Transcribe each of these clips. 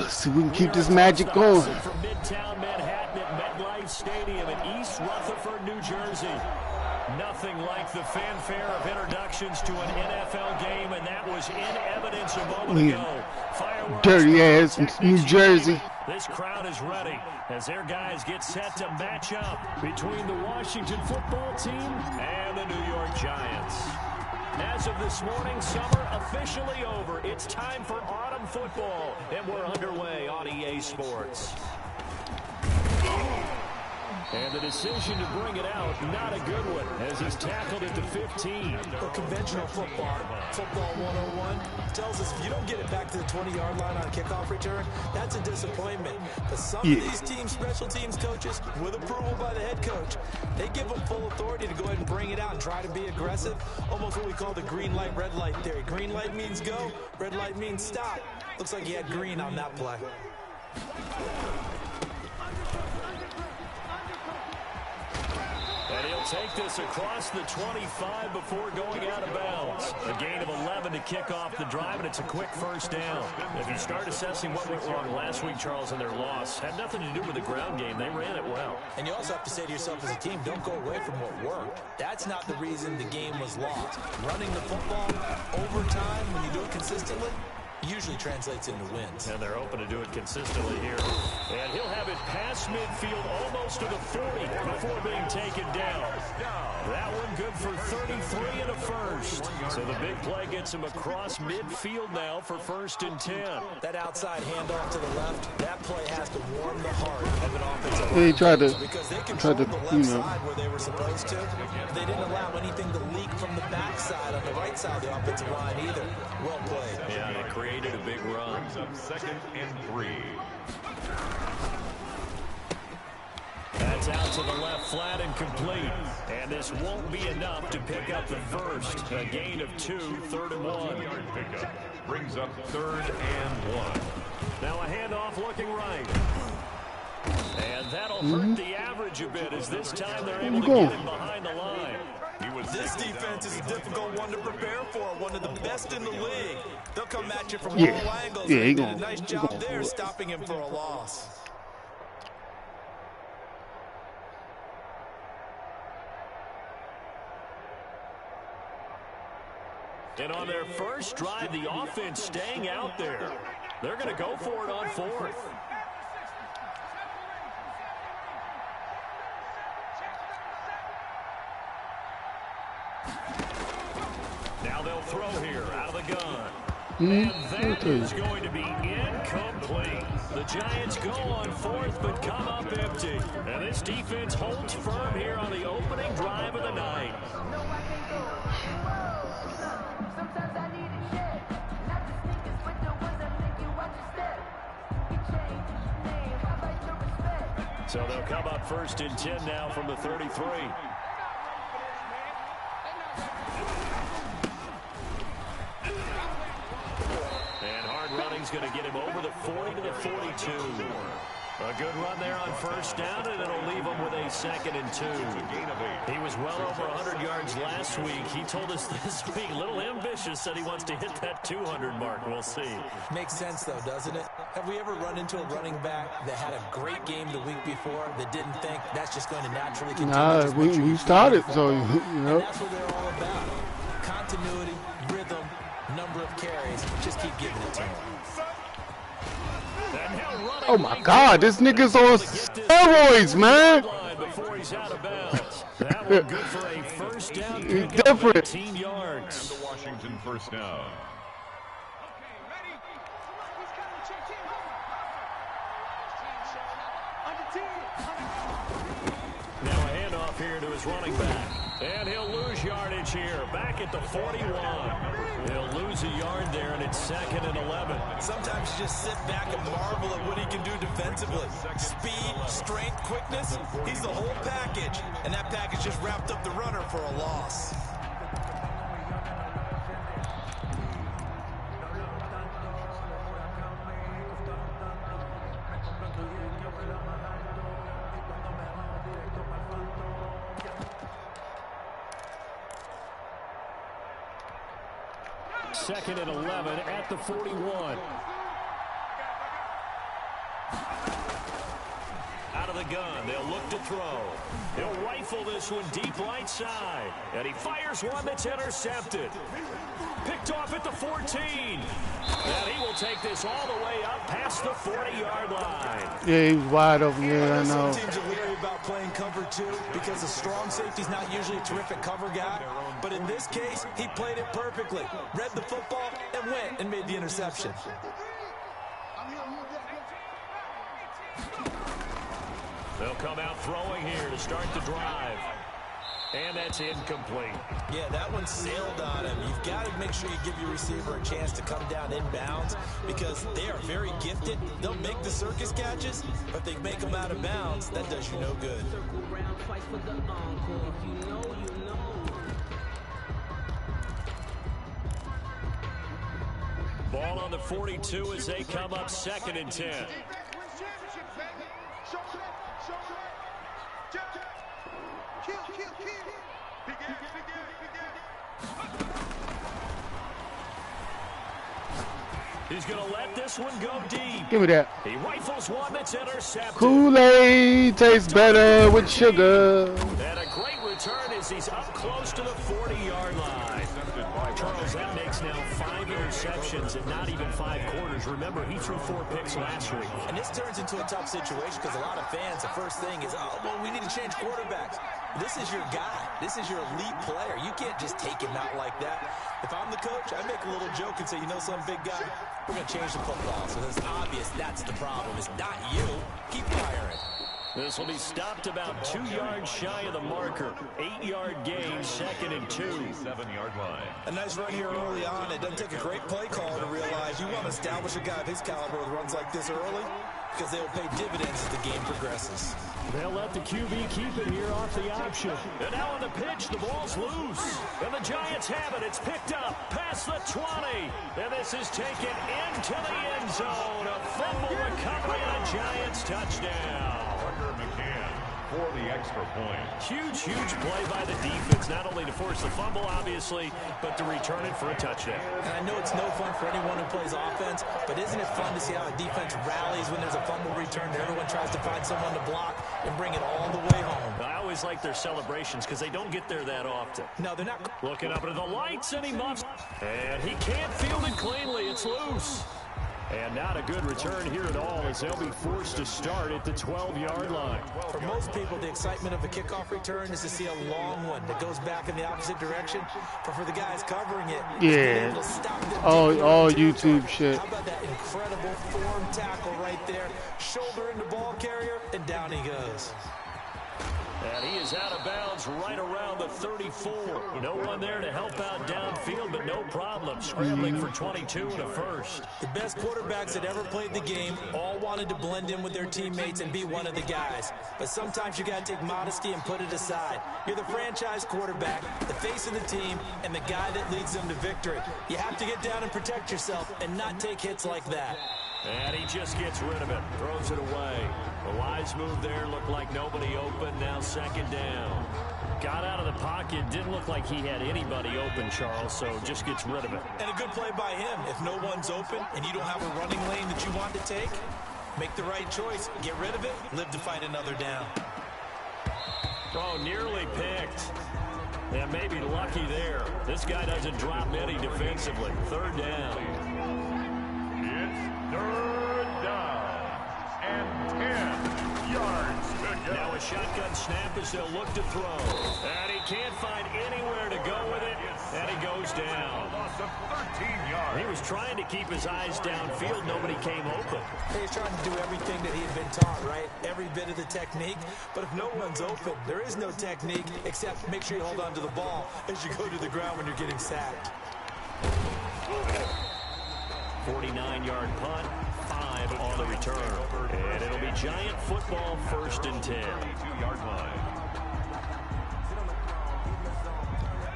Let's see if we can keep this magic going. From Midtown Manhattan at MetLife Stadium in East Rutherford, New Jersey. Nothing like the fanfare of introductions to an NFL game, and that was in evidence a moment ago. Fireworks, dirty ass New Jersey. This crowd is ready as their guys get set to match up between the Washington football team and the New York Giants. As of this morning, summer officially over. It's time for autumn football, and we're underway on EA Sports. And the decision to bring it out, not a good one, as he's tackled at the 15. Well, conventional football 101, tells us if you don't get it back to the 20-yard line on a kickoff return, that's a disappointment. But some of these teams, special teams coaches, with approval by the head coach, they give them full authority to go ahead and bring it out and try to be aggressive, almost what we call the green light, red light theory. Green light means go, red light means stop. Looks like he had green on that play. And he'll take this across the 25 before going out of bounds. A gain of 11 to kick off the drive, and it's a quick first down. If you start assessing what went wrong last week, Charles, in their loss, had nothing to do with the ground game. They ran it well. And you also have to say to yourself as a team, don't go away from what worked. That's not the reason the game was lost. Running the football over time, when you do it consistently, usually translates into wins. And they're open to do it consistently here. And he'll have it past midfield almost to the 40 before being taken down. That one good for 33 and a first. So the big play gets him across midfield now for 1st and 10. That outside handoff to the left, that play has to warm the heart of an offensive He tried to, because they controlled the left side where they were supposed to. They didn't allow anything to leak from the backside on the right side of the offensive line either. Well played. Yeah, they created a big run. 2nd and 3. That's out to the left, flat and complete. And this won't be enough to pick up the first. A gain of 2, 3rd and 1. Yard pickup brings up 3rd and 1. Now a handoff looking right. And that'll hurt the average a bit as this time they're able to get him behind the line. This defense is a difficult one to prepare for, one of the best in the league. They'll come at you from all angles. Yeah, They did a nice job there stopping him for a loss. And on their first drive, the offense staying out there. They're going to go for it on 4th. Now they'll throw here out of the gun. And that is going to be incomplete. The Giants go on 4th but come up empty. And this defense holds firm here on the opening drive of the night. So they'll come up 1st and 10 now from the 33. And hard running's going to get him over the 40 to the 42. A good run there on 1st down, and it'll leave him with a 2nd and 2. He was well over 100 yards last week. He told us this week, a little ambitious, said he wants to hit that 200 mark. We'll see. Makes sense, though, doesn't it? Have we ever run into a running back that had a great game the week before that didn't think that's just going to naturally continue? Nah, we started, so, you know. And that's what they're all about. Continuity, rhythm, number of carries. Just keep giving it to him. Oh my God, this nigga's on steroids, man. Before he's out of bounds. That one good for a 1st down. Different. 18 yards. And the Washington 1st down. Now a handoff here to his running back. And he'll lose yardage here. Back at the 41. He'll lose a yard there, and it's 2nd and 11. Sometimes you just sit back and marvel at what he can do defensively. Speed, strength, quickness. He's the whole package. And that package just wrapped up the runner for a loss. Second and 11 at the 41. Out of the gun, they'll look to throw. He'll rifle this one deep right side. And he fires one that's intercepted. Picked off at the 14. And he will take this all the way up past the 40-yard line. Yeah, he was wide open. Yeah, I know. Some teams are leery about playing cover two because the strong safety's not usually a terrific cover guy. But in this case, he played it perfectly. Read the football and went and made the interception. They'll come out throwing here to start the drive. And that's incomplete. Yeah, that one sailed on him. You've got to make sure you give your receiver a chance to come down inbounds because they are very gifted. They'll make the circus catches, but if they make them out of bounds, that does you no good. Ball on the 42 as they come up 2nd and 10. He's going to let this one go deep. Give me that. He rifles one that's intercepted. Kool-Aid tastes better with sugar. And a great return as he's up close to the 40-yard line. Charles, that makes now 5 interceptions in not even 5 quarters. Remember, he threw 4 picks last week. And this turns into a tough situation because a lot of fans, the first thing is, oh, well, we need to change quarterbacks. This is your guy. This is your elite player. You can't just take him out like that. If I'm the coach, I make a little joke and say, you know some big guy, we're going to change the football. So it's obvious that's the problem. It's not you. Keep firing. This will be stopped about 2 yards shy of the marker. 8-yard gain, 2nd and 2. 7-yard line. A nice run here early on. It doesn't take a great play caller to realize you want to establish a guy of his caliber with runs like this early because they will pay dividends as the game progresses. They'll let the QB keep it here off the option. And now on the pitch, the ball's loose. And the Giants have it. It's picked up past the 20. And this is taken into the end zone. A fumble recovery and a Giants touchdown. McCann for the extra point. Huge, huge play by the defense, not only to force the fumble, obviously, but to return it for a touchdown. And I know it's no fun for anyone who plays offense, but isn't it fun to see how a defense rallies when there's a fumble return and everyone tries to find someone to block and bring it all the way home? I always like their celebrations because they don't get there that often. No, they're not. Looking up into the lights, and he muffs. And he can't field it cleanly. It's loose. And not a good return here at all as they'll be forced to start at the 12-yard line. For most people, the excitement of a kickoff return is to see a long one that goes back in the opposite direction. But for the guys covering it, yeah, all YouTube shit. How about that incredible form tackle right there? Shoulder into ball carrier, and down he goes. And he is out of bounds right around the 34. No one there to help out downfield, but no problem. Scrambling for 22 and a first. The best quarterbacks that ever played the game all wanted to blend in with their teammates and be one of the guys. But sometimes you got to take modesty and put it aside. You're the franchise quarterback, the face of the team, and the guy that leads them to victory. You have to get down and protect yourself and not take hits like that. And he just gets rid of it, throws it away. The wise move there, looked like nobody open, now 2nd down. Got out of the pocket, didn't look like he had anybody open, Charles, so just gets rid of it. And a good play by him. If no one's open and you don't have a running lane that you want to take, make the right choice, get rid of it, live to fight another down. Oh, nearly picked. And maybe lucky there. This guy doesn't drop many defensively. 3rd down. It's 3rd down and 10 yards to go. Now a shotgun snap as they'll look to throw. And he can't find anywhere to go with it. And he goes down. Loss of 13 yards. He was trying to keep his eyes downfield. Nobody came open. He's trying to do everything that he had been taught, right? Every bit of the technique. But if no one's open, there is no technique except make sure you hold on to the ball as you go to the ground when you're getting sacked. 49-yard punt, 5 on the return. And it'll be Giant football, 1st and 10. 22-yard line.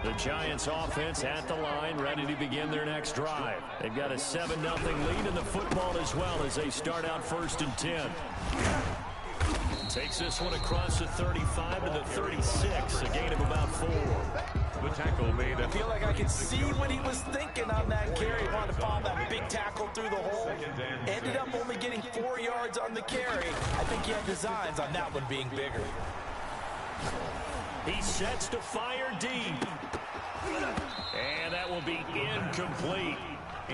The Giants offense at the line, ready to begin their next drive. They've got a 7-0 lead in the football as well as they start out 1st and 10. Takes this one across the 35 to the 36, a gain of about 4. The tackle made. I feel like I can see what he was thinking on that carry. He wanted to follow that big tackle through the hole. Ended up only getting 4 yards on the carry. I think he had designs on that one being bigger. He sets to fire deep. And that will be incomplete.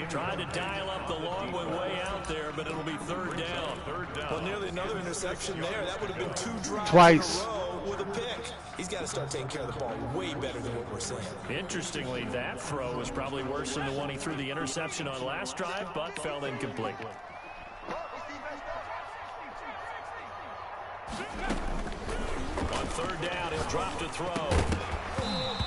Tried to dial up the long one way out there, but it'll be third down. Well, nearly another interception there. That would have been 2 drives Twice. in a row with a pick. He's got to start taking care of the ball way better than what we're seeing. Interestingly, that throw was probably worse than the one he threw the interception on last drive, but fell incomplete. On third down, he'll drop to throw.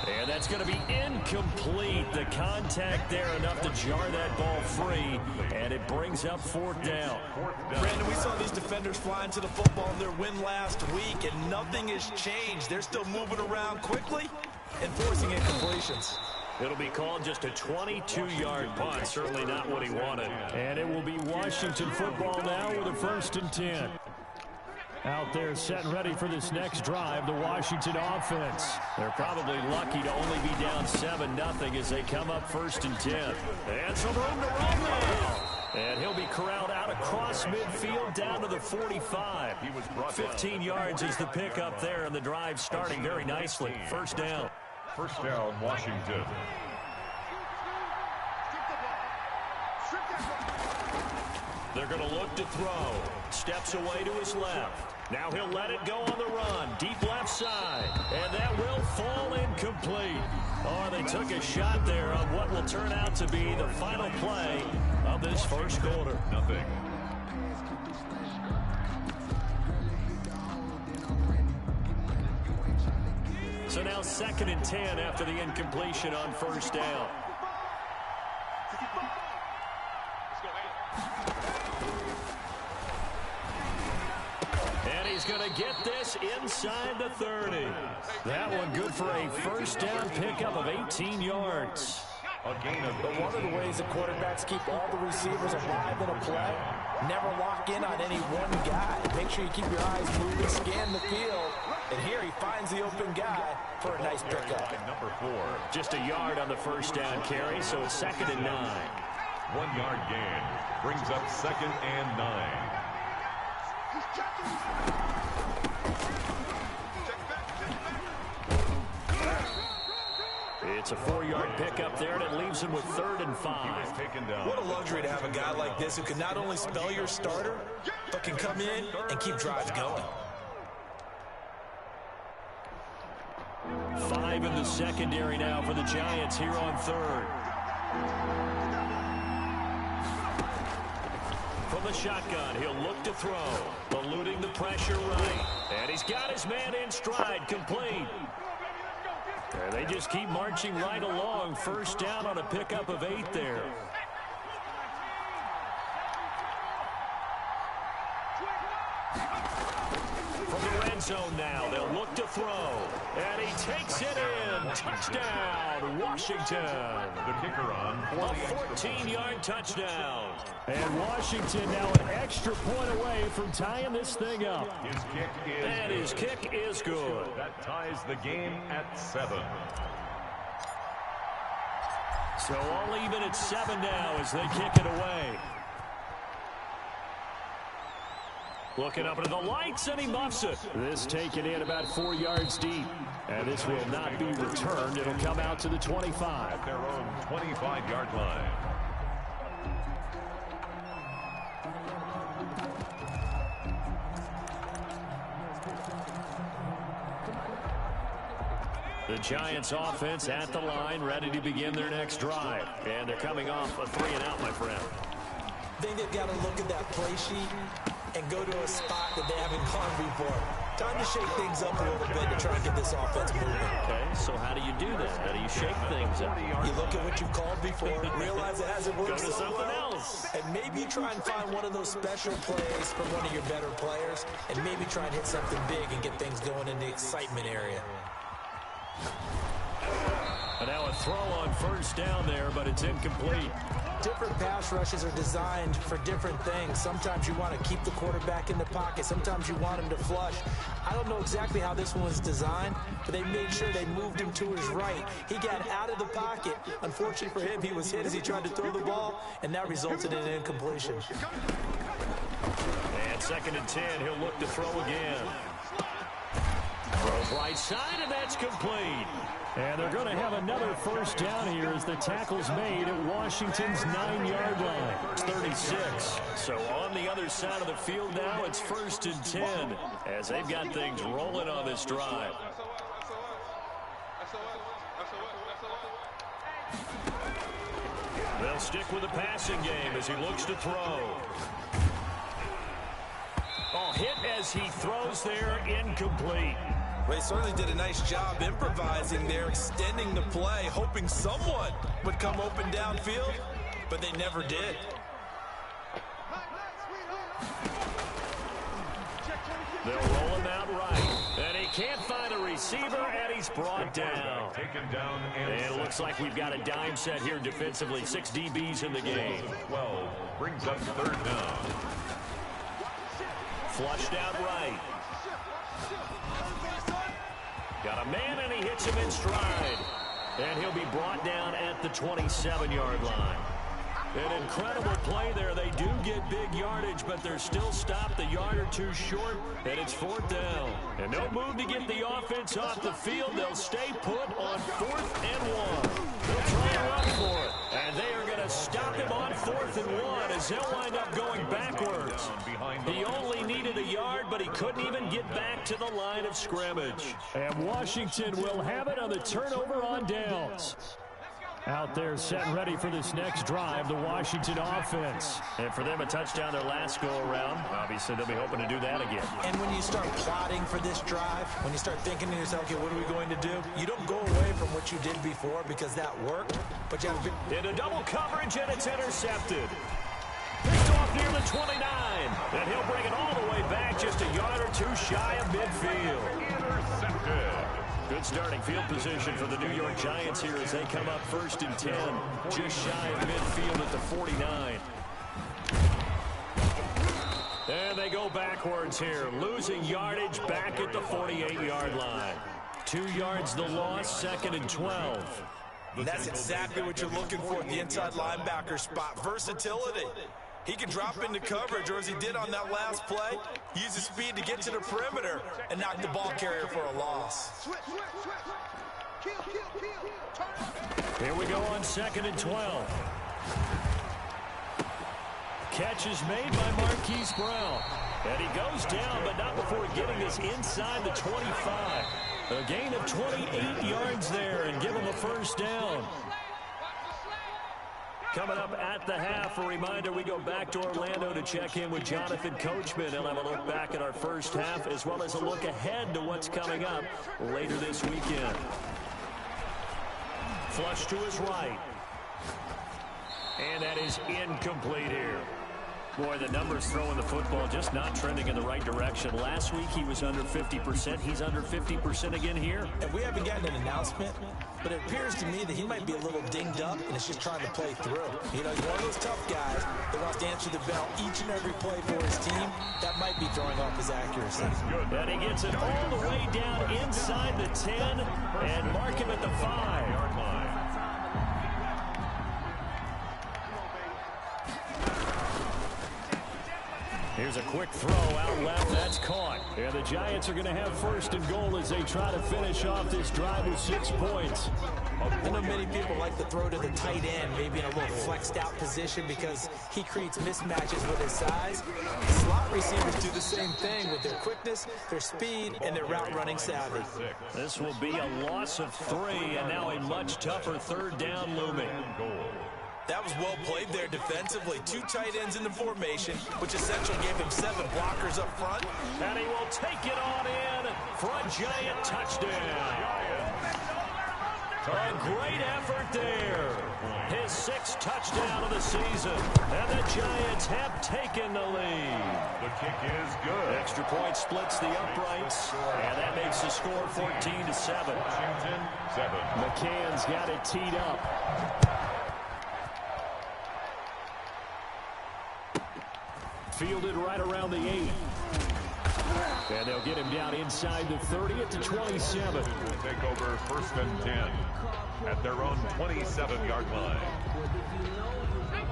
And that's going to be incomplete. The contact there enough to jar that ball free, and it brings up fourth down. Brandon, we saw these defenders flying to the football in their win last week, and nothing has changed. They're still moving around quickly and forcing incompletions. It'll be called just a 22-yard punt, certainly not what he wanted. And it will be Washington football now with a 1st and 10. Out there set and ready for this next drive, the Washington offense. They're probably lucky to only be down 7-0 as they come up 1st and 10. And some room to run now. And he'll be corralled out across midfield down to the 45. 15 yards is the pickup there, and the drive starting very nicely. First down. First down, Washington. They're going to look to throw. Steps away to his left. Now he'll let it go on the run. Deep left side. And that will fall incomplete. Oh, they took a shot there on what will turn out to be the final play of this first quarter. Nothing. So now 2nd and 10 after the incompletion on first down. And he's going to get this inside the 30. That one good for a first down pickup of 18 yards. A gain of But one of the ways the quarterbacks keep all the receivers alive in a play, never lock in on any one guy. Make sure you keep your eyes moving, scan the field. And here he finds the open guy for a nice pickup. number 4. Just a yard on the first down carry, so it's 2nd and 9. 1 yard gain. Brings up 2nd and 9. It's a 4-yard pickup there, and it leaves him with 3rd and 5. Taken down. What a luxury to have a guy like this who can not only spell your starter, but can come in and keep drives going. 5 in the secondary now for the Giants here on 3rd. From the shotgun, he'll look to throw, eluding the pressure right. And he's got his man in stride, complete. And they just keep marching right along. First down on a pickup of 8 there. From the red zone now, they'll look to throw. And he takes it in. Touchdown, Washington. The kicker on. A 14-yard touchdown. And Washington now an extra point away from tying this thing up. His kick is And his kick is good. That ties the game at 7. So all even at 7 now as they kick it away. Looking up into the lights, and he muffs it. This taken in about 4 yards deep. And this will not be returned. It'll come out to the 25. At their own 25-yard line. The Giants offense at the line, ready to begin their next drive. And they're coming off a 3-and-out, my friend. I think they've got to look at that play sheet and go to a spot that they haven't gone before. Time to shake things up a little bit to try and get this offense moving. Okay, so how do you do that? How do you shake things up? You look at what you called before, realize it hasn't worked Go to so something well, else. and maybe you try and find one of those special plays from one of your better players, and maybe try and hit something big and get things going in the excitement area. And now a throw on first down there, but it's incomplete. Different pass rushes are designed for different things. Sometimes you want to keep the quarterback in the pocket. Sometimes you want him to flush. I don't know exactly how this one was designed, but they made sure they moved him to his right. He got out of the pocket. Unfortunately for him, he was hit as he tried to throw the ball, and that resulted in an incompletion. And 2nd and 10, he'll look to throw again. Throws right side, and that's complete. And they're going to have another first down here as the tackle's made at Washington's 9-yard line. It's 36. So on the other side of the field now, it's 1st and 10 as they've got things rolling on this drive. They'll stick with the passing game as he looks to throw. Oh, hit as he throws there, incomplete. They certainly did a nice job improvising there, extending the play, hoping someone would come open downfield, but they never did. They'll roll him out right, and he can't find a receiver, and he's brought down. Taken down, And it looks like we've got a dime set here defensively. 6 DBs in the game. 12 brings up 3rd down. Flushed out right. Got a man, and he hits him in stride. And he'll be brought down at the 27-yard line. An incredible play there. They do get big yardage, but they're still stopped a yard or two short, and it's 4th down. And no move to get the offense off the field. They'll stay put on 4th and 1. They'll try to run for it, and they are going to stop him on 4th and 1 as they'll wind up going backwards. He only needed a yard, but he couldn't even get back to the line of scrimmage. And Washington will have it on the turnover on downs. Out there set and ready for this next drive, the Washington offense. And for them, a touchdown their last go-around. Obviously, they'll be hoping to do that again. And when you start plotting for this drive, when you start thinking to yourself, okay, what are we going to do? You don't go away from what you did before because that worked. But you have to... Into double coverage, and it's intercepted. Picked off near the 29. And he'll bring it all the way back just a yard or two shy of midfield. Intercepted. Good starting field position for the New York Giants here as they come up 1st and 10, just shy of midfield at the 49. And they go backwards here, losing yardage back at the 48-yard line. 2 yards the loss, 2nd and 12. And that's exactly what you're looking for at the inside linebacker spot, versatility. He can drop into coverage, or as he did on that last play, use his speed to get to the perimeter and knock the ball carrier for a loss. Here we go on 2nd and 12. Catch is made by Marquise Brown. And he goes down, but not before getting this inside the 25. A gain of 28 yards there and give him a first down. Coming up at the half, a reminder, we go back to Orlando to check in with Jonathan Coachman. He'll have a look back at our first half as well as a look ahead to what's coming up later this weekend. Flush to his right. And that is incomplete here. Boy, the numbers throwing the football just not trending in the right direction. Last week he was under 50%. He's under 50% again here. And we haven't gotten an announcement, but it appears to me that he might be a little dinged up and is just trying to play through. You know, he's one of those tough guys that wants to answer the bell each and every play for his team. That might be throwing off his accuracy. And he gets it all the way down inside the 10 and mark him at the 5-yard line. Here's a quick throw out left. That's caught. And the Giants are going to have 1st and goal as they try to finish off this drive with 6 points. I know many people like to throw to the tight end, maybe in a little flexed out position because he creates mismatches with his size. Slot receivers do the same thing with their quickness, their speed, and their route running savvy. This will be a loss of 3 and now a much tougher 3rd down looming. That was well played there defensively. 2 tight ends in the formation, which essentially gave him 7 blockers up front. And he will take it on in for a Giant touchdown. A great effort there. His 6th touchdown of the season. And the Giants have taken the lead. The kick is good. Extra point splits the uprights. And that makes the score 14-7. Washington, 7. McCann's got it teed up. Fielded right around the 8. And they'll get him down inside the 30 at the 27. Will take over 1st and 10 at their own 27-yard line.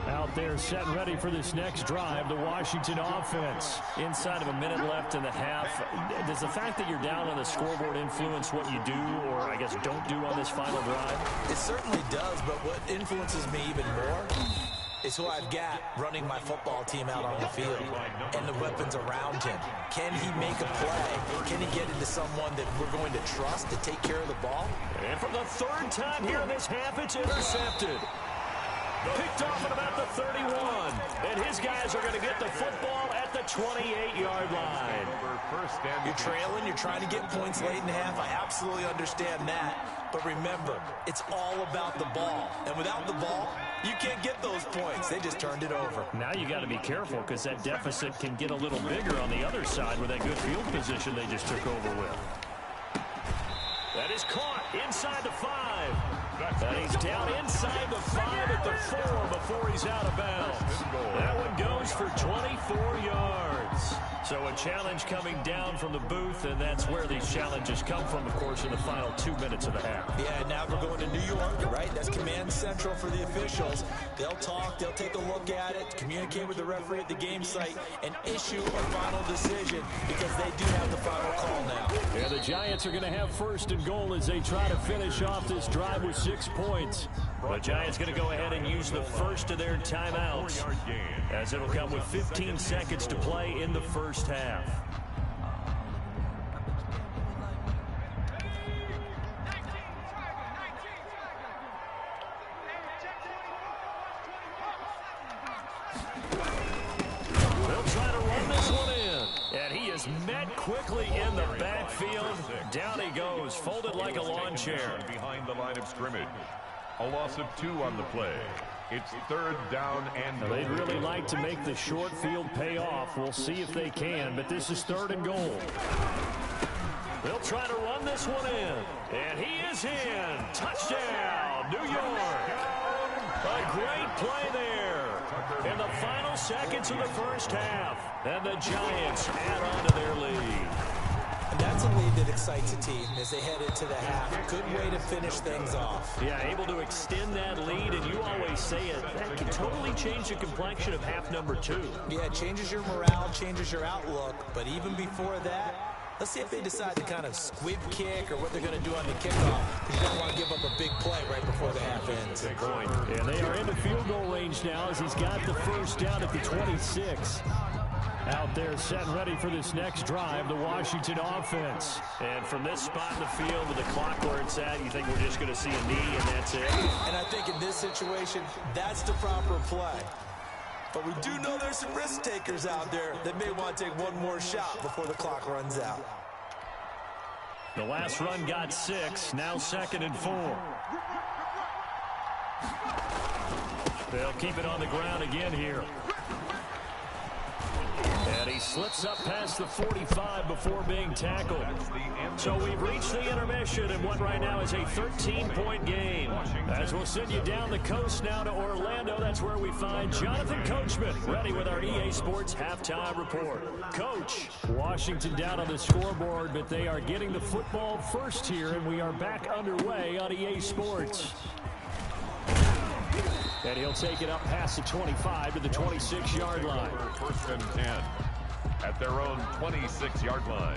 Out there set and ready for this next drive, the Washington offense. Inside of a minute left in the half, does the fact that you're down on the scoreboard influence what you do, or I guess don't do on this final drive? It certainly does, but what influences me even more is who I've got running my football team out on the field and the weapons around him. Can he make a play? Can he get into someone that we're going to trust to take care of the ball? And for the 3rd time here in this half, it's intercepted. Picked off at about the 31. And his guys are going to get the football at the 28-yard line. You're trailing. You're trying to get points late in the half. I absolutely understand that. But remember, it's all about the ball. And without the ball, you can't get those points. They just turned it over. Now you got to be careful because that deficit can get a little bigger on the other side with that good field position they just took over with. That is caught inside the 5. And he's down inside the 5 at the 4 before he's out of bounds. That one goes for 24 yards. So a challenge coming down from the booth, and that's where these challenges come from, of course, in the final 2 minutes of the half. Yeah, now we're going to New York, right? That's command central for the officials. They'll talk, they'll take a look at it, communicate with the referee at the game site, and issue a final decision because they do have the final call now. Yeah, the Giants are going to have 1st and goal as they try to finish off this drive with 6 points. The Giants going to go ahead and use the first of their timeouts as it'll come with 15 seconds to play in the first half. They'll try to run this one in. And he is met quickly in the backfield. Down he goes, folded like a lawn chair. Behind the line of scrimmage. A loss of 2 on the play. It's 3rd down and goal. They'd really like to make the short field pay off. We'll see if they can, but this is 3rd and goal. They'll try to run this one in. And he is in. Touchdown, New York. A great play there in the final seconds of the first half. And the Giants add on to their lead. And that's a lead that excites a team as they head into the half. Good way to finish things off. Yeah, able to extend that lead, and you always say it, that can totally change the complexion of half number 2. Yeah, it changes your morale, changes your outlook, but even before that, let's see if they decide to kind of squib kick or what they're going to do on the kickoff, because you don't want to give up a big play right before the half ends. Good point. And they are into field goal range now as he's got the first down at the 26. Out there set and ready for this next drive, the Washington offense. And from this spot in the field with the clock where it's at, you think we're just going to see a knee and that's it? And I think in this situation, that's the proper play. But we do know there's some risk takers out there that may want to take one more shot before the clock runs out. The last run got 6, now 2nd and 4. They'll keep it on the ground again here. And he slips up past the 45 before being tackled. So we've reached the intermission in what right now is a 13-point game. As we'll send you down the coast now to Orlando, that's where we find Jonathan Coachman, ready with our EA Sports Halftime Report. Coach, Washington down on the scoreboard, but they are getting the football first here, and we are back underway on EA Sports. And he'll take it up past the 25 to the 26-yard line. 1st and 10 at their own 26-yard line.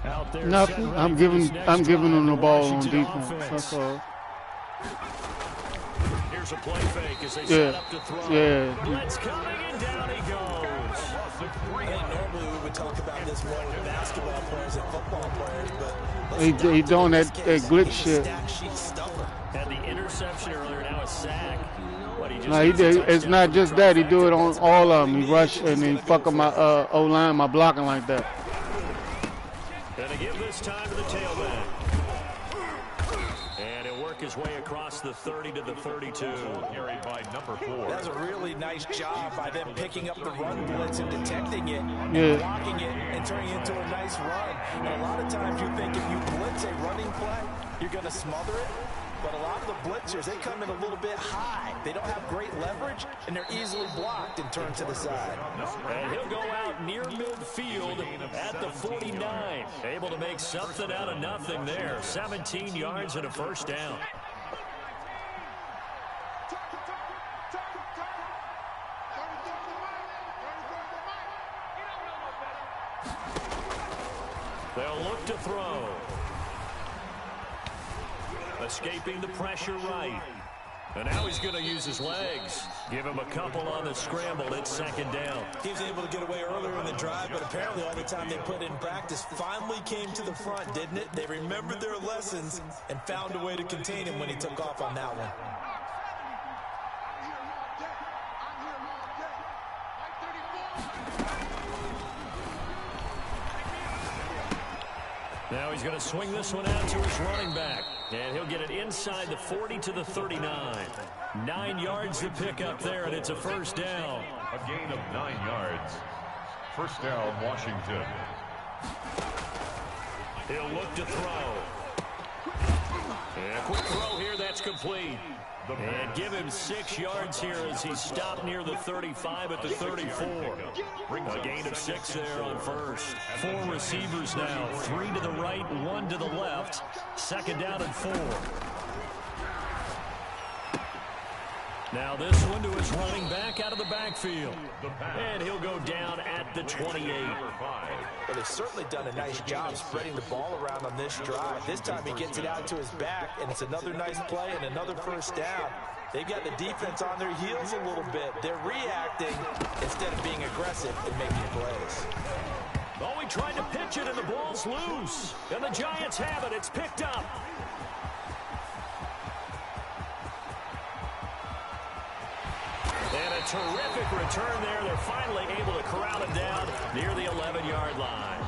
Out there, nothing. I'm giving them the ball on defense. That's all. Here's a play fake as they set up to throw. Yeah. Blitz coming and down he goes. Normally we would talk about this more with basketball players and football players, but he doing that glitch shit. Had the interception earlier, now a sack. It's not just that. He do it on all of them. He rush and he fuck up my O-line, my blocking like that. Gonna give this time to the tailback. his way across the 30 to the 32. Carried by number 4. That's a really nice job by them picking up the run blitz and detecting it, and blocking it, and turning it into a nice run. And a lot of times you think if you blitz a running play, you're going to smother it. But a lot of the blitzers, they come in a little bit high. They don't have great leverage, and they're easily blocked and turned to the side. And he'll go out near midfield at the 49. Able to make something out of nothing there. 17 yards and a first down. They'll look to throw. Escaping the pressure right. And now he's going to use his legs. Give him a couple on the scramble. It's second down. He was able to get away earlier in the drive, but apparently all the time they put in practice finally came to the front, didn't it? They remembered their lessons and found a way to contain him when he took off on that one. Now he's going to swing this one out to his running back. And he'll get it inside the 40 to the 39. 9 yards to pick up there, and it's a first down. A gain of 9 yards. First down, Washington. He'll look to throw. And a quick throw here, that's complete. And give him 6 yards here as he stopped near the 35 at the 34. A gain of 6 there on first. 4 receivers now, 3 to the right, 1 to the left. Second down and 4. Now this one to his running back out of the backfield. And he'll go down at the 28. But they've certainly done a nice job spreading the ball around on this drive. This time he gets it out to his back, and it's another nice play and another first down. They've got the defense on their heels a little bit. They're reacting instead of being aggressive and making plays. Oh, he tried to pitch it, and the ball's loose. And the Giants have it. It's picked up. And a terrific return there. They're finally able to corral it down near the 11-yard line.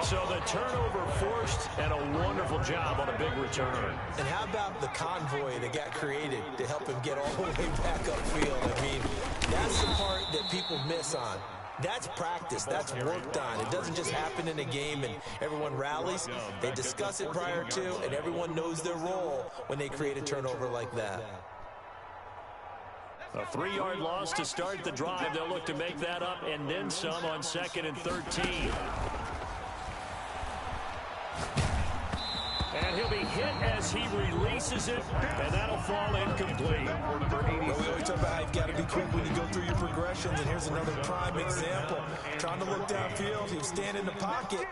So the turnover forced, and a wonderful job on a big return. And how about the convoy that got created to help him get all the way back upfield? I mean, that's the part that people miss on. That's practice. That's worked on. It doesn't just happen in a game and everyone rallies. They discuss it prior to, and everyone knows their role when they create a turnover like that. A 3-yard loss to start the drive. They'll look to make that up and then some on 2nd and 13. And he'll be hit as he releases it, and that'll fall incomplete. Well, we always talk about how you've got to be quick when you go through your progressions, and here's another prime example. Trying to look downfield, he was standing in the pocket,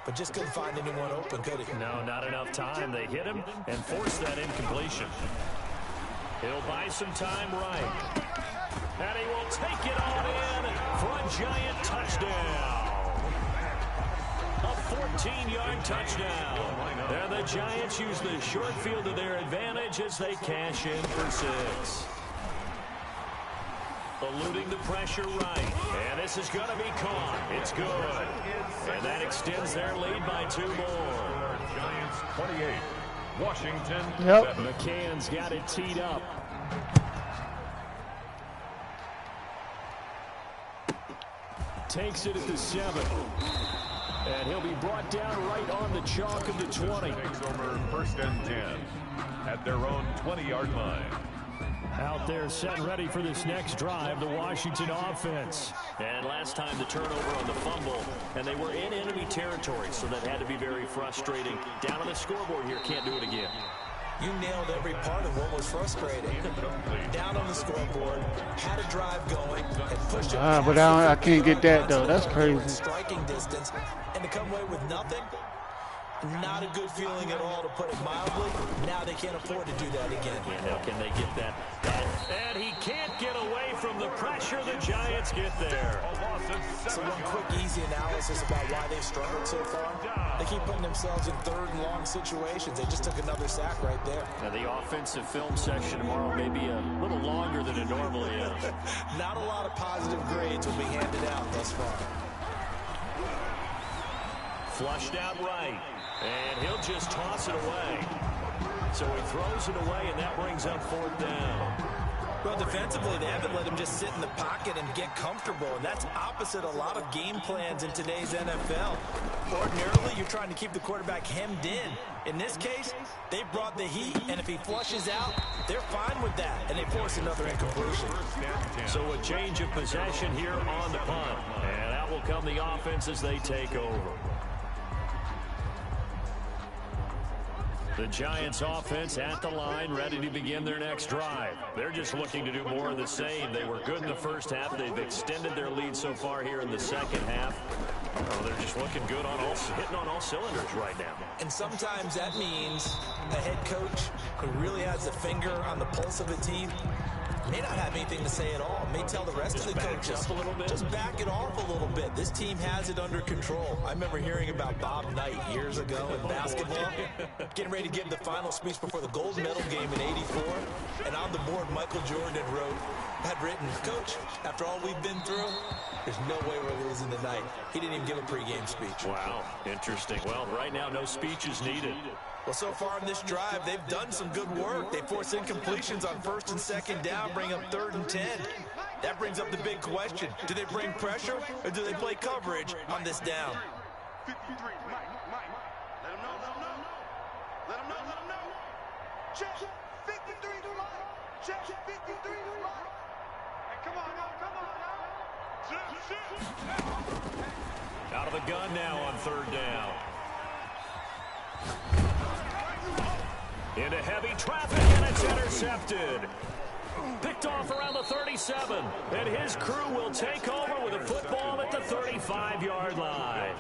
but just couldn't find anyone open, could he? No, not enough time. They hit him and forced that incompletion. He'll buy some time right. And he will take it all in for a Giant touchdown. A 14-yard touchdown. And the Giants use the short field to their advantage as they cash in for 6. Eluding the pressure right. And this is going to be caught. It's good. And that extends their lead by 2 more. Giants 28. Washington 7. McCann's got it teed up. Takes it at the 7. And he'll be brought down right on the chalk of the 20. Takes over 1st and 10 at their own 20-yard line. Out there set and ready for this next drive, the Washington offense. And last time the turnover on the fumble, and they were in enemy territory, so that had to be very frustrating. Down on the scoreboard here, can't do it again. You nailed every part of what was frustrating. Down on the scoreboard, had a drive going, and pushed it. But I can't get that, though. That's crazy. Striking distance, and to come away with nothing, not a good feeling at all, to put it mildly. Now they can't afford to do that again. Now can they get that? And he can't get away from the pressure. The Giants get there. So one quick, easy analysis about why they've struggled so far. They keep putting themselves in 3rd and long situations. They just took another sack right there. Now the offensive film section tomorrow may be a little longer than it normally is. Not a lot of positive grades will be handed out thus far. Flushed out right. And he'll just toss it away. So he throws it away, and that brings up 4th down. Well, defensively, they haven't let him just sit in the pocket and get comfortable, and that's opposite a lot of game plans in today's NFL. Ordinarily, you're trying to keep the quarterback hemmed in. In this case, they brought the heat, and if he flushes out, they're fine with that, and they force another incompletion. So a change of possession here on the punt, and that will come the offense as they take over. The Giants offense at the line, ready to begin their next drive. They're just looking to do more of the same. They were good in the first half. They've extended their lead so far here in the second half. Oh, they're just looking good hitting on all cylinders right now. And sometimes that means a head coach who really has a finger on the pulse of a team may not have anything to say at all. May tell the rest of the coaches, just back it off a little bit. This team has it under control. I remember hearing about Bob Knight years ago in basketball, getting ready to give the final speech before the gold medal game in '84. And on the board, Michael Jordan had written, "Coach, after all we've been through, there's no way we're losing tonight." He didn't even give a pregame speech. Wow, interesting. Well, right now, no speech is needed. Well, so far in this drive, they've done some good work. They force incompletions on 1st and 2nd down, bring up 3rd and 10. That brings up the big question. Do they bring pressure, or do they play coverage on this down? 53, Mike. Let him know. Let him know. Check 53 to Mike. Check 53 to Mike. Hey, come on now. Out of the gun now on 3rd down. Into heavy traffic, and it's intercepted. Picked off around the 37, and his crew will take over with a football at the 35-yard line.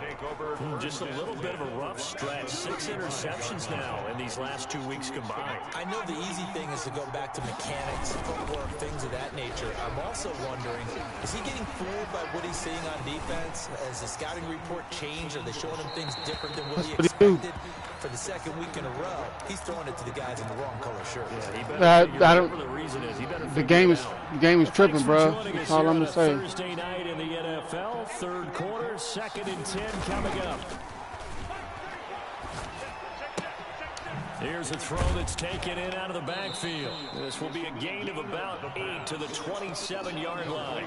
Just a little bit of a rough stretch. 6 interceptions now in these last 2 weeks combined. I know the easy thing is to go back to mechanics, footwork, things of that nature. I'm also wondering, is he getting fooled by what he's seeing on defense? Has the scouting report changed? Are they showing him things different than what he expected? For the 2nd week in a row, he's throwing it to the guys in the wrong color shirt. Yeah, he better I don't. the reason is. He better The game is tripping, bro. That's all I'm gonna say. Thursday night in the NFL, 3rd quarter, 2nd and 10 coming up. Here's a throw that's taken in out of the backfield. This will be a gain of about 8 to the 27-yard line.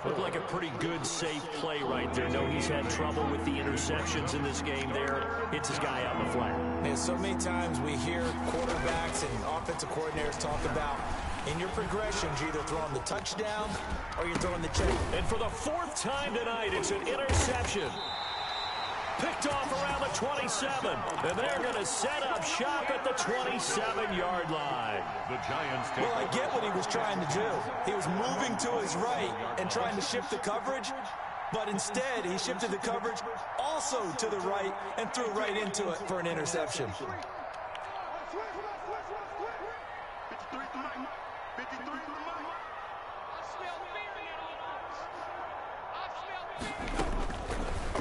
Looked like a pretty good, safe play right there. No, he's had trouble with the interceptions in this game there. Hits his guy out in the flat. Man, so many times we hear quarterbacks and offensive coordinators talk about in your progressions, you're either throwing the touchdown or you're throwing the check. And for the 4th time tonight, it's an interception. Picked off around the 27, and they're going to set up shop at the 27-yard line. The Giants take Well, I get what he was trying to do. He was moving to his right and trying to shift the coverage, but instead he shifted the coverage also to the right and threw right into it for an interception.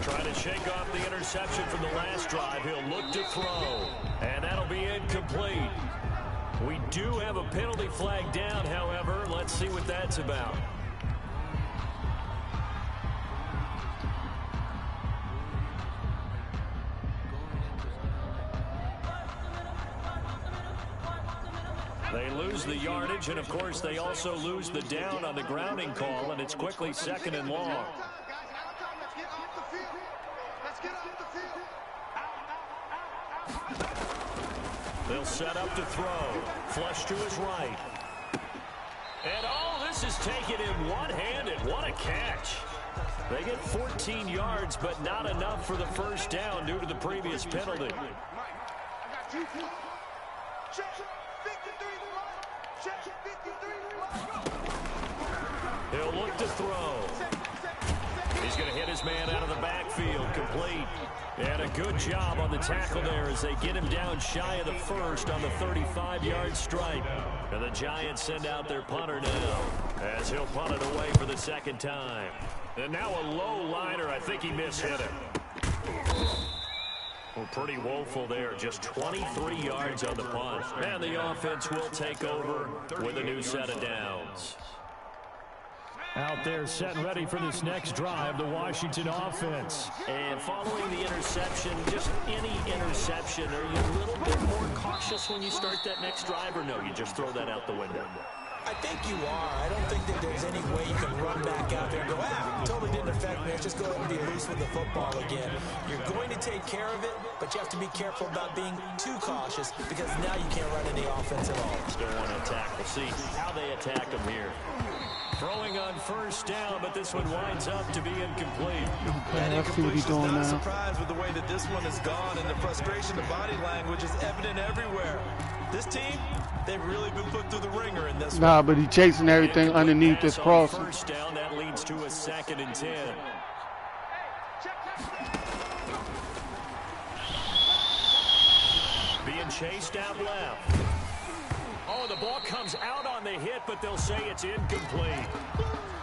Trying to shake off the interception from the last drive. He'll look to throw, and that'll be incomplete. We do have a penalty flag down, however. Let's see what that's about. They lose the yardage, and of course they also lose the down on the grounding call, and it's quickly 2nd and long. They'll set up to throw. Flush to his right. And oh, this is taken in one-handed. What a catch. They get 14 yards, but not enough for the 1st down due to the previous penalty. He'll look to throw. He's going to hit his man out of the backfield, complete. And a good job on the tackle there as they get him down shy of the 1st on the 35-yard stripe. And the Giants send out their punter now as he'll punt it away for the 2nd time. And now a low liner. I think he mishit him. Well, pretty woeful there. Just 23 yards on the punt. And the offense will take over with a new set of downs. Out there set and ready for this next drive, the Washington offense. And following the interception, just any interception, are you a little bit more cautious when you start that next drive, or no, you just throw that out the window? I think you are. I don't think that there's any way you can run back out there and go, totally didn't affect me. Let's just go ahead and be loose with the football again. You're going to take care of it, but you have to be careful about being too cautious because now you can't run any offense at all. Still want to attack. We'll see how they attack them here. Throwing on first down, but this one winds up to be incomplete. Okay, I see what he's doing now. now. Surprised with the way that this one has gone, and the frustration, the body language is evident everywhere. This team, they've really been put through the ringer in this one. Nah, but he's chasing everything underneath this crossing. First down, that leads to a 2nd and 10. Being chased out left. Oh, the ball comes out on the hit, but they'll say it's incomplete.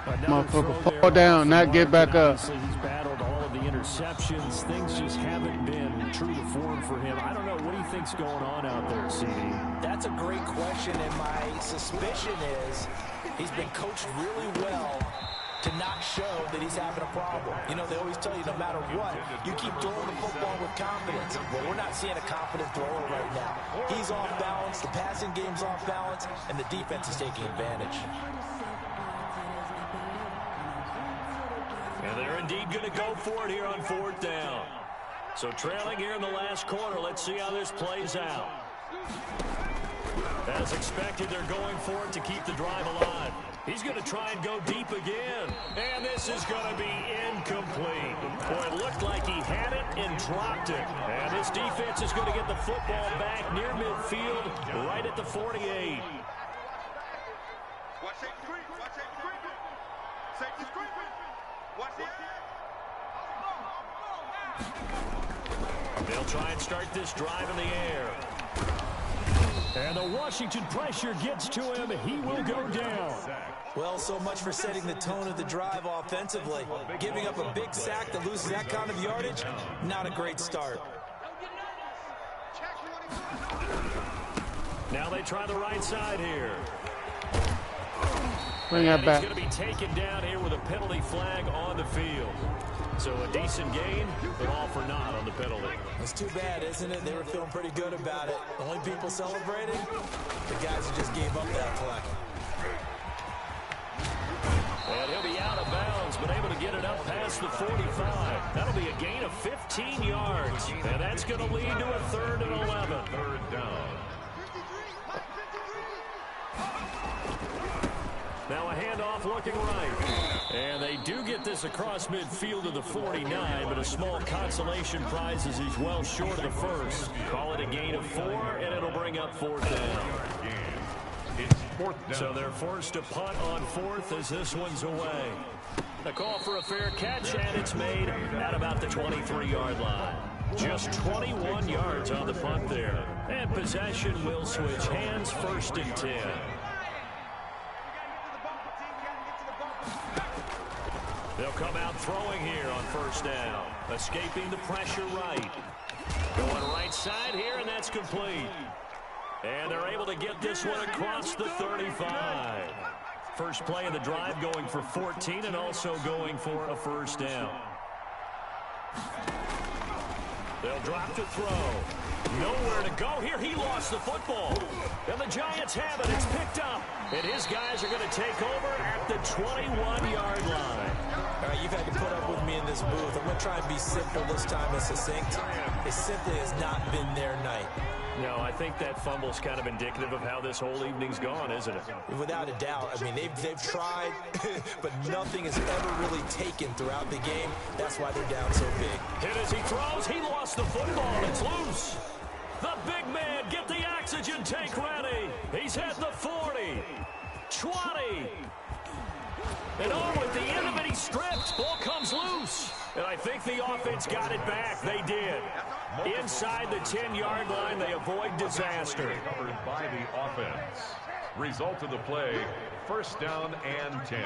Motherfucker, fall down, not get back up. Obviously, he's battled all of the interceptions. Things just haven't been true to form for him. I don't know. What do you think's going on out there, CD? That's a great question, and my suspicion is he's been coached really well to not show that he's having a problem. You know, they always tell you no matter what, you keep throwing the football with confidence. Well, we're not seeing a confident thrower right now. He's off balance, the passing game's off balance, and the defense is taking advantage. And they're indeed going to go for it here on 4th down. So trailing here in the last quarter, let's see how this plays out. As expected, they're going for it to keep the drive alive. He's going to try and go deep again. And this is going to be incomplete. Boy, it looked like he had it and dropped it. And this defense is going to get the football back near midfield, right at the 48. Watch safety screen. Watch safety screen. Safety screen. Watch the They'll try and start this drive in the air. And the Washington pressure gets to him. He will go down. Well, so much for setting the tone of the drive offensively. Giving up a big sack that loses that kind of yardage, not a great start. Now they try the right side here. Bring that back. He's going to be taken down here with a penalty flag on the field. So a decent gain, but all for naught on the penalty. It's too bad, isn't it? They were feeling pretty good about it. The only people celebrating, the guys who just gave up that play. And he'll be out of bounds, but able to get it up past the 45. That'll be a gain of 15 yards. And that's going to lead to a 3rd and 11. 3rd down. Now a handoff looking right. And they do get this across midfield to the 49, but a small consolation prize as he's well short of the first. Call it a gain of 4, and it'll bring up 4th down. It's 4th down. So they're forced to punt on 4th as this one's away. A call for a fair catch, and it's made at about the 23-yard line. Just 21 yards on the punt there. And possession will switch hands, 1st and 10. They'll come out throwing here on 1st down. Escaping the pressure right. Going right side here, and that's complete. And they're able to get this one across the 35. First play of the drive going for 14 and also going for a 1st down. They'll drop to throw. Nowhere to go here. He lost the football. And the Giants have it. It's picked up. And his guys are going to take over at the 21-yard line. All right, you've had to put up with me in this booth. I'm going to try and be simple this time and succinct. It simply has not been their night. No, I think that fumble's kind of indicative of how this whole evening's gone, isn't it? Without a doubt. I mean, they've tried, but nothing has ever really taken throughout the game. That's why they're down so big. Hit as he throws. He lost the football. It's loose. The big man, get the oxygen tank ready. He's at the 40, 20. And oh, at the end of it, he stripped. Ball comes loose. And I think the offense got it back. They did. Inside the 10-yard line, they avoid disaster. Covered by the offense. Result of the play, 1st down and 10.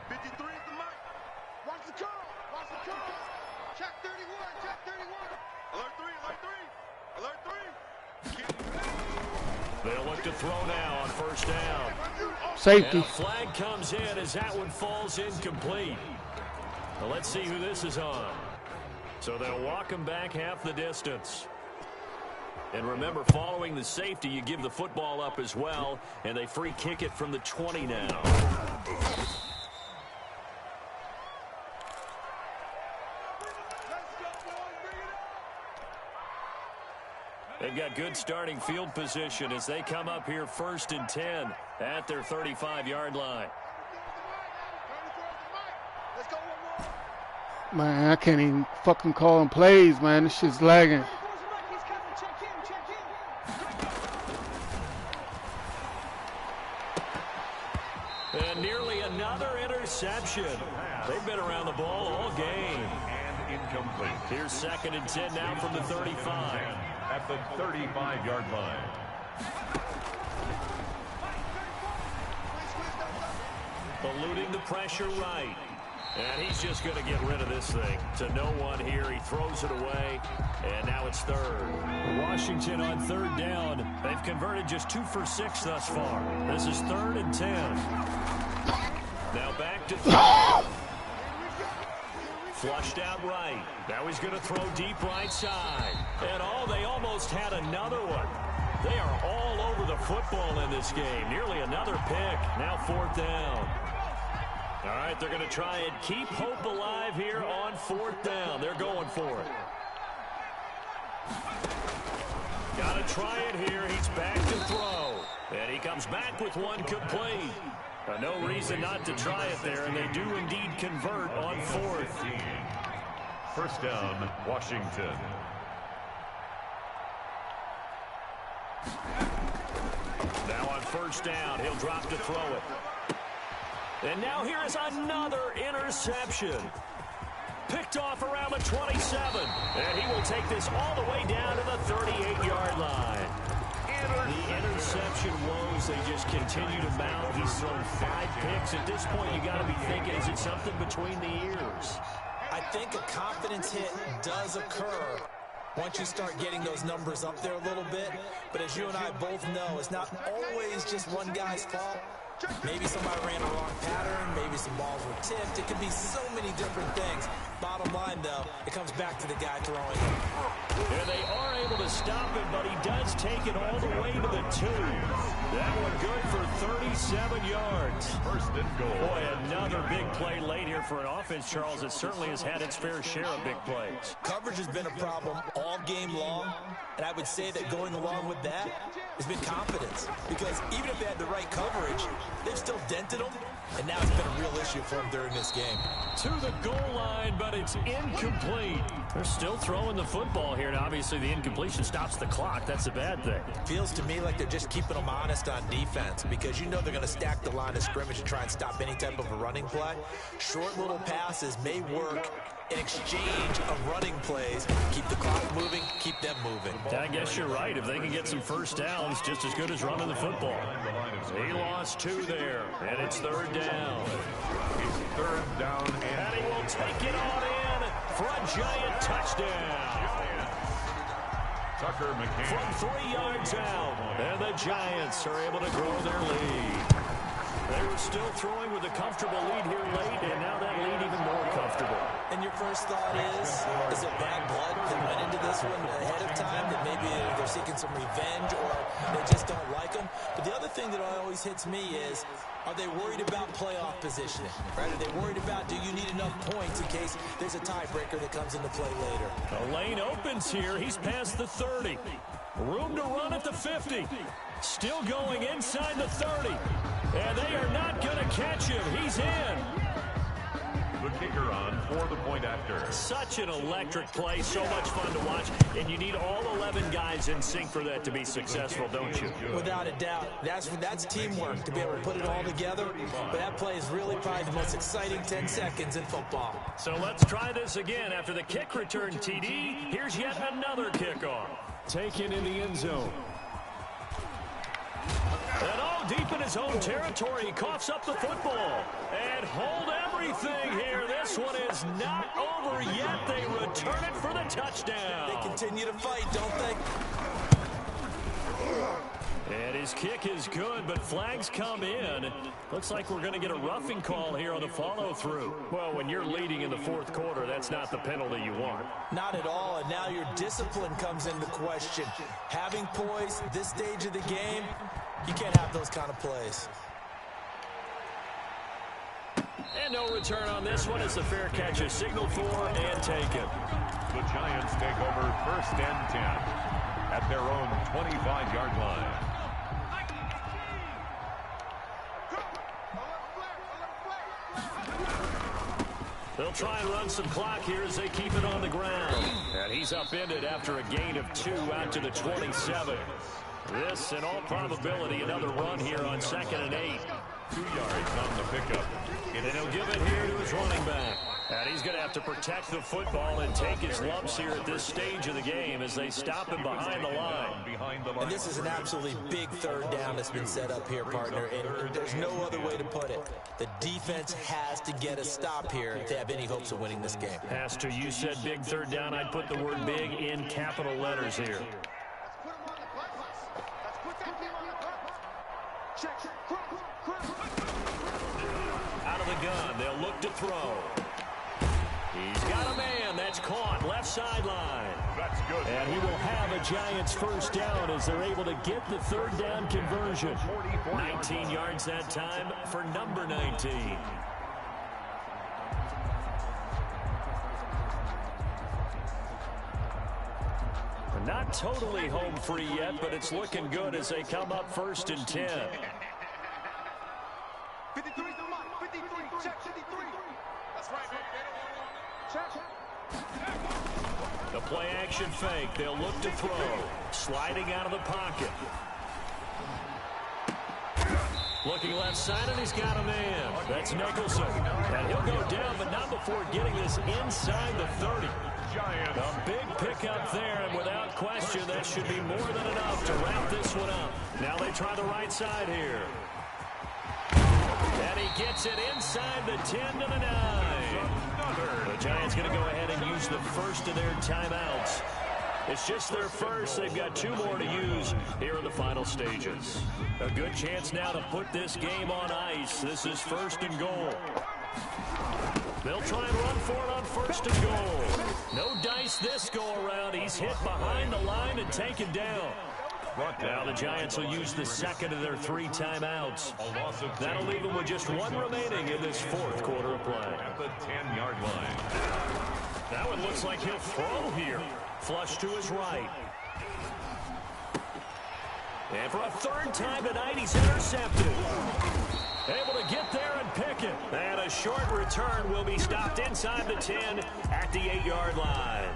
53 is the mark. Watch the curl. Watch the curl. Check 31. Check 31. Alert 3. Alert 3. Alert 3. They'll look to throw now on first down. Safety. And a flag comes in as that one falls incomplete. Well, let's see who this is on. So they'll walk him back half the distance. And remember, following the safety, you give the football up as well, and they free kick it from the 20 now. They've got good starting field position as they come up here 1st and 10 at their 35-yard line. Man, I can't even fucking call them plays, man. This shit's lagging. And nearly another interception. They've been around the ball all game. And incomplete. Here's 2nd and 10 now from the 35. At the 35-yard line. Eluding the pressure right. And he's just going to get rid of this thing. To no one here. He throws it away. And now it's 3rd. Washington on 3rd down. They've converted just 2 for 6 thus far. This is 3rd and 10. Now back to 3rd. Flushed out right. Now he's going to throw deep right side. And they almost had another one. They are all over the football in this game. Nearly another pick. Now 4th down. All right, they're going to try and keep hope alive here on 4th down. They're going for it. Got to try it here. He's back to throw. And he comes back with one complete. No reason not to try it there, and they do indeed convert on 4th. 1st down, Washington. Now on 1st down, he'll drop to throw it. And now here is another interception. Picked off around the 27. And he will take this all the way down to the 38-yard line. The interception woes, they just continue to mount. He's thrown 5 picks. At this point, you got to be thinking, is it something between the ears? I think a confidence hit does occur once you start getting those numbers up there a little bit. But as you and I both know, it's not always just one guy's fault. Maybe somebody ran a wrong pattern. Maybe some balls were tipped. It could be so many different things. Bottom line, though, it comes back to the guy throwing it. And they are able to stop him, but he does take it all the way to the 2. That one good for 37 yards. 1st and goal. Boy, another big play late here for an offense, Charles, that certainly has had its fair share of big plays. Coverage has been a problem all game long, and I would say that going along with that has been confidence. Because even if they had the right coverage, they've still dented them, and now it's been a real issue for them during this game. To the goal line, but it's incomplete. They're still throwing the football here, and obviously the incompletion stops the clock. That's a bad thing. Feels to me like they're just keeping them honest on defense, because you know they're going to stack the line of scrimmage and try and stop any type of a running play. Short little passes may work in exchange of running plays. Keep the clock moving, keep them moving. I guess you're right. If they can get some first downs, just as good as running the football. He lost 2 there, and it's 3rd down. It's 3rd down, And he will take it on in for a giant touchdown. Tucker McCain. From 3 yards out, and the Giants are able to grow their lead. They were still throwing with a comfortable lead here late, and now that lead even more comfortable. And your first thought is it bad blood that went into this one ahead of time, that maybe they're seeking some revenge or they just don't like them? But the other thing that always hits me is, are they worried about playoff positioning? Right? Are they worried about, do you need enough points in case there's a tiebreaker that comes into play later? The lane opens here. He's past the 30. Room to run at the 50. Still going inside the 30. And they are not going to catch him. He's in. The kicker on for the point after. Such an electric play. So much fun to watch. And you need all 11 guys in sync for that to be successful, don't you? Without a doubt. That's teamwork, to be able to put it all together. But that play is really probably the most exciting 10 seconds in football. So let's try this again. After the kick return TD, here's yet another kickoff. Taken in the end zone. And all deep in his own territory, he coughs up the football. And hold everything here. This one is not over yet. They return it for the touchdown. They continue to fight, don't they? And his kick is good, but flags come in. Looks like we're going to get a roughing call here on the follow-through. Well, when you're leading in the fourth quarter, that's not the penalty you want. Not at all, and now your discipline comes into question. Having poise this stage of the game, you can't have those kind of plays. And no return on this one as the fair catch is signaled for and taken. The Giants take over 1st and 10 at their own 25-yard line. They'll try and run some clock here as they keep it on the ground. And he's upended after a gain of 2 out to the 27. This, in all probability, another run here on 2nd and 8. 2 yards on the pickup. And he'll give it here to his running back. And he's going to have to protect the football and take his lumps here at this stage of the game as they stop him behind the line. And this is an absolutely big 3rd down that's been set up here, partner, and there's no other way to put it. The defense has to get a stop here to have any hopes of winning this game. Has to. You said big 3rd down. I'd put the word big in capital letters here. Out of the gun, they'll look to throw. He's got a man. That's caught. Left sideline. That's good. And he will have a Giants 1st down as they're able to get the 3rd down conversion. 19 yards that time for number 19. Not totally home free yet, but it's looking good as they come up 1st and 10. 53 to Mike. 53. Check 53. That's right, baby. Check. The play action fake. They'll look to throw. Sliding out of the pocket. Looking left side, and he's got a man. That's Nicholson. And he'll go down, but not before getting this inside the 30. Giants. A big pickup there, and without question, that should be more than enough to wrap this one up. Now they try the right side here. And he gets it inside the 10 to the 9. The Giants going to go ahead and use the first of their timeouts. It's just their first. They've got 2 more to use here in the final stages. A good chance now to put this game on ice. This is 1st and goal. They'll try and run for it on 1st and goal. No dice this go-around. He's hit behind the line and taken down. Now the Giants will use the 2nd of their 3 timeouts. That'll leave them with just 1 remaining in this 4th quarter of play. At the 10-yard line. That one looks like he'll throw here. Flush to his right. And for a 3rd time tonight, he's intercepted. Able to get there and pick it. And a short return will be stopped inside the 10 at the 8-yard line.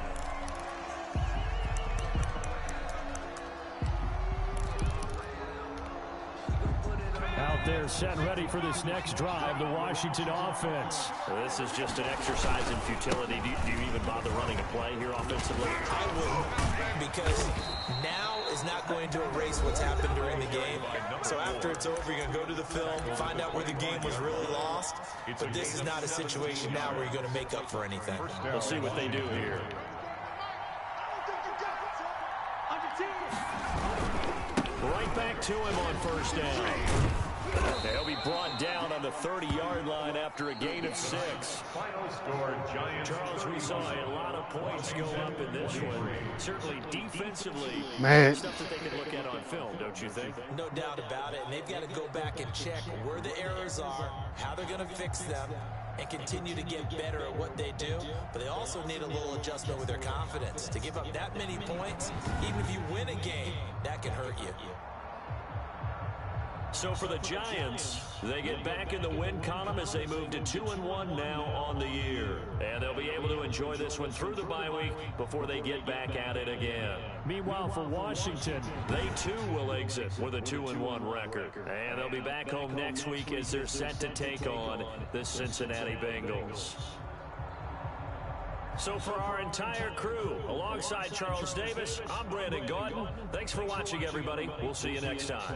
Out there set ready for this next drive, the Washington offense. Well, this is just an exercise in futility. Do you even bother running a play here offensively? I wouldn't, because now is not going to erase what's happened during the game. So after it's over, you're going to go to the film, find out where the game was really lost. But this is not a situation now where you're going to make up for anything. We'll see what they do here. Right back to him on 1st down. They'll be brought down on the 30-yard line after a gain of 6. Final score, Giants. Charles, we saw a lot of points go up in this one. Certainly defensively, Man. stuff that they could look at on film, don't you think? No doubt about it, and they've got to go back and check where the errors are, how they're going to fix them, and continue to get better at what they do. But they also need a little adjustment with their confidence. To give up that many points, even if you win a game, that can hurt you. So for the Giants, they get back in the win column as they move to 2-1 now on the year. And they'll be able to enjoy this one through the bye week before they get back at it again. Meanwhile, for Washington, they too will exit with a 2-1 record. And they'll be back home next week as they're set to take on the Cincinnati Bengals. So for our entire crew, alongside Charles Davis, I'm Brandon Gordon. Thanks for watching, everybody. We'll see you next time.